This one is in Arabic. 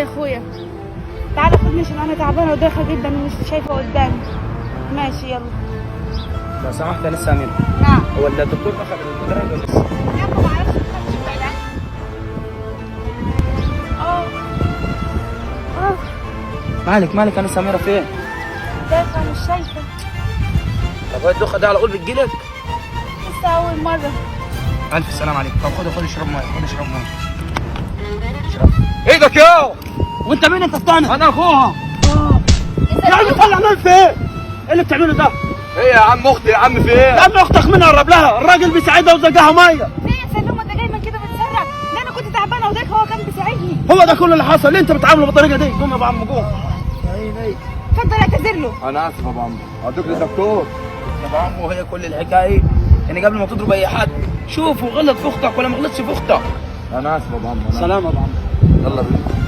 يا اخويا، تعالى خدني عشان انا تعبانه ودايخه جدا ومش شايفه قدامي. ماشي يلا. لو سمحت يا سمير. نعم. هو الدكتور اخذ الدرج ولا لسه؟ يلا ما اعرفش بقى ده. مالك انا سميرة فين؟ دايخه مش شايفه. طب هو الدوخه ده على طول بتجيلك؟ لسه اول مره. الف سلام عليك. طب خد اشرب ميه، اشرب. ايدك يا وانت مين انت الثاني؟ انا اخوها. يا عم طلع نار فين؟ ايه اللي بتعمله ده؟ ايه يا عم اختي يا عم في ايه؟ يا عم اختك مين قرب لها؟ الراجل بيساعدها وزقها ميه. ليه يا سلوم انت دايما كده بتسرع؟ لا انا كنت تعبانه ودايخه هو كان بيساعدني. هو ده كل اللي حصل. ليه انت بتعامله بالطريقه دي؟ قوم يا ابو عم قوم. عيني. اتفضل اعتذر له. انا اسف يا ابو عم، هوديك للدكتور. يا ابو عم وهي كل الحكايه ان قبل ما تضرب اي حد شوف وغلط في اختك ولا ما غلطش في اختك. انا اسف يا ابو عم. سلام يا ابو عم. يلا بينا.